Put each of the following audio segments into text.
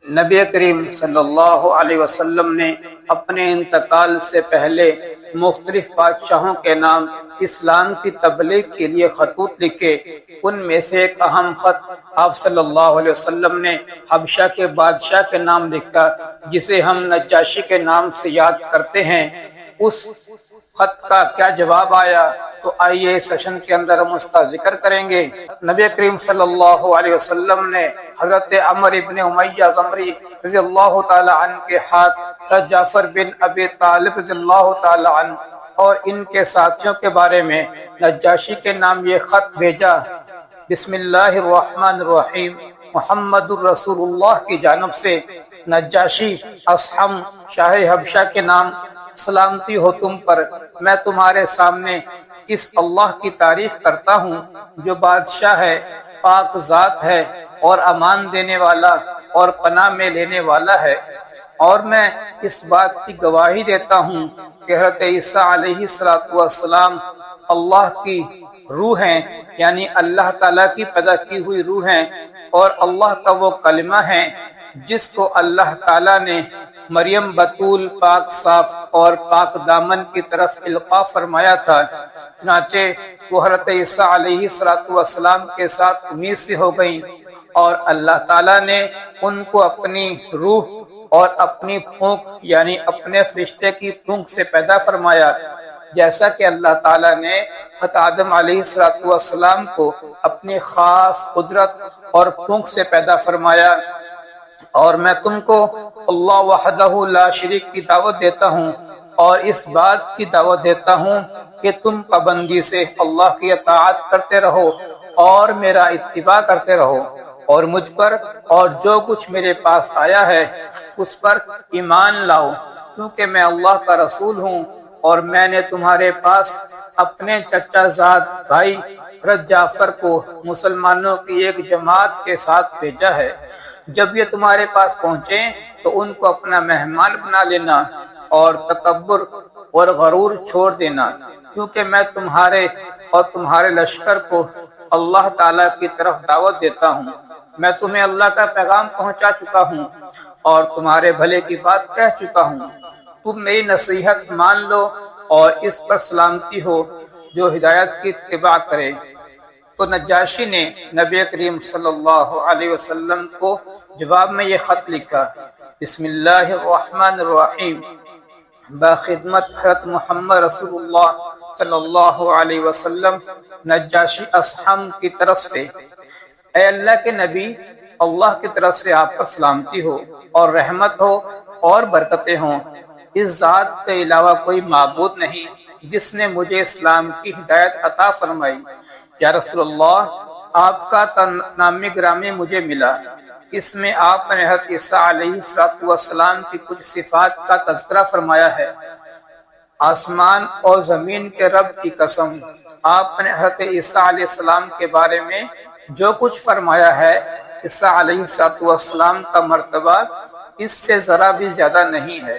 نبی کریم صلی اللہ علیہ وسلم نے اپنے انتقال سے پہلے مختلف بادشاہوں کے نام اسلام کی تبلیغ کے لیے خطوط لکھے۔ ان میں سے ایک اہم خط آپ صلی اللہ علیہ وسلم نے حبشہ کے بادشاہ کے نام لکھا، جسے ہم نجاشی کے نام سے یاد کرتے ہیں۔ اس خط کا کیا جواب آیا تو آئیے اس سیشن کے اندر ہم اس کا ذکر کریں گے۔ نبی کریم صلی اللہ علیہ وسلم نے حضرت عمر ابن امیہ ضمری رضی اللہ تعالی عنہ کے ہاتھ حضرت جعفر بن ابی طالب رضی اللہ تعالی عنہ اور ان کے ساتھیوں کے بارے میں نجاشی کے نام یہ خط بھیجا۔ بسم اللہ الرحمن الرحیم، محمد الرسول اللہ کی جانب سے نجاشی اصحم شاہ حبشہ کے نام، سلامتی ہو تم پر۔ میں تمہارے سامنے اس اللہ کی تعریف کرتا ہوں جو بادشاہ ہے، پاک ذات ہے اور امان دینے والا اور پناہ میں لینے والا ہے، اور میں اس بات کی گواہی دیتا ہوں کہ حضرت عیسیٰ علیہ السلام اللہ کی روح ہیں، یعنی اللہ تعالیٰ کی پیدا کی ہوئی روح ہیں، اور اللہ کا وہ کلمہ ہے جس کو اللہ تعالیٰ نے مریم بطول پاک صاف اور پاک دامن کی طرف القاء فرمایا تھا۔ چنانچہ وہ حضرت عیسیٰ علیہ السلام کے ساتھ امید سے ہو گئیں، اور اللہ تعالیٰ نے ان کو اپنی روح اور اپنی پھونک یعنی اپنے فرشتے کی پھونک سے پیدا فرمایا، جیسا کہ اللہ تعالیٰ نے حضرت آدم علیہ السلام کو اپنی خاص قدرت اور پھونک سے پیدا فرمایا۔ اور میں تم کو اللہ وحدہ لا شریک کی دعوت دیتا ہوں، اور اس بات کی دعوت دیتا ہوں کہ تم پابندی سے اللہ کی اطاعت کرتے رہو اور میرا اتباع کرتے رہو، اور مجھ پر اور جو کچھ میرے پاس آیا ہے اس پر ایمان لاؤ، کیونکہ میں اللہ کا رسول ہوں، اور میں نے تمہارے پاس اپنے چچا زاد بھائی حضرت جعفر کو مسلمانوں کی ایک جماعت کے ساتھ بھیجا ہے۔ جب یہ تمہارے پاس پہنچے تو ان کو اپنا مہمان بنا لینا اور تکبر اور غرور چھوڑ دینا، کیونکہ میں تمہارے اور تمہارے لشکر کو اللہ تعالیٰ کی طرف دعوت دیتا ہوں۔ میں تمہیں اللہ کا پیغام پہنچا چکا ہوں اور تمہارے بھلے کی بات کہہ چکا ہوں۔ تم میری نصیحت مان لو اور اس پر سلامتی ہو جو ہدایت کی اتباع کرے۔ تو نجاشی نے نبی کریم صلی اللہ علیہ وسلم کو جواب میں یہ خط لکھا۔ بسم اللہ الرحمن الرحیم، باخدمت حضرت محمد رسول اللہ صلی اللہ علیہ وسلم، نجاشی اصحم کی طرف سے۔ اے اللہ کے نبی، اللہ کی طرف سے آپ پر سلامتی ہو اور رحمت ہو اور برکتیں ہوں۔ اس ذات کے علاوہ کوئی معبود نہیں جس نے مجھے اسلام کی ہدایت عطا فرمائی۔ یا رسول اللہ، آپ کا نام گرامی مجھے ملا، اس میں آپ نے حضرت عیسیٰ علیہ السلام کی کچھ صفات کا تذکرہ فرمایا ہے۔ آسمان اور زمین کے رب کی قسم، آپ نے حضرت عیسیٰ علیہ السلام کے بارے میں جو کچھ فرمایا ہے، عیسیٰ علیہ السلام کا مرتبہ اس سے ذرا بھی زیادہ نہیں ہے۔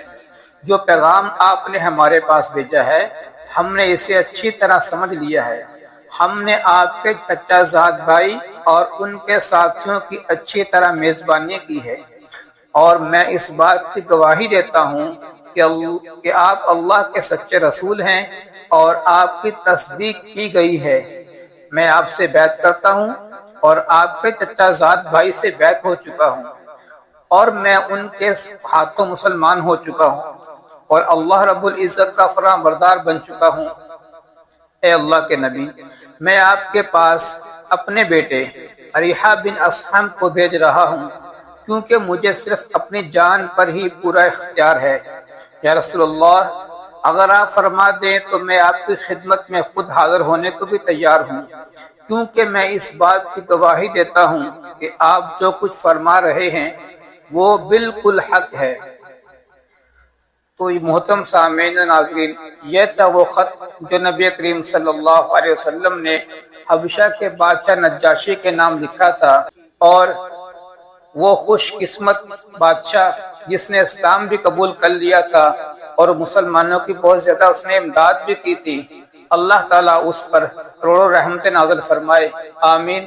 جو پیغام آپ نے ہمارے پاس بھیجا ہے ہم نے اسے اچھی طرح سمجھ لیا ہے۔ ہم نے آپ کے چچا زاد بھائی اور ان کے ساتھیوں کی اچھی طرح میزبانی کی ہے، اور میں اس بات کی گواہی دیتا ہوں کہ آپ اللہ کے سچے رسول ہیں اور آپ کی تصدیق کی گئی ہے۔ میں آپ سے بیعت کرتا ہوں اور آپ کے چچا زاد بھائی سے بیعت ہو چکا ہوں، اور میں ان کے ہاتھوں مسلمان ہو چکا ہوں، اور اللہ رب العزت کا فرمان بردار بن چکا ہوں۔ اے اللہ کے نبی، میں آپ کے پاس اپنے بیٹے اریحہ بن اصحم کو بھیج رہا ہوں، کیونکہ مجھے صرف اپنی جان پر ہی پورا اختیار ہے۔ یا رسول اللہ، اگر آپ فرما دیں تو میں آپ کی خدمت میں خود حاضر ہونے کو بھی تیار ہوں، کیونکہ میں اس بات کی گواہی دیتا ہوں کہ آپ جو کچھ فرما رہے ہیں وہ بالکل حق ہے۔ تو محترم سامعین ناظرین، یہ تھا وہ خط جو نبی کریم صلی اللہ علیہ وسلم نے حبشہ کے بادشاہ نجاشی کے نام لکھا تھا، اور وہ خوش قسمت بادشاہ جس نے اسلام بھی قبول کر لیا تھا اور مسلمانوں کی بہت زیادہ اس نے امداد بھی کی تھی، اللہ تعالیٰ اس پر کروڑوں رحمت نازل فرمائے، آمین۔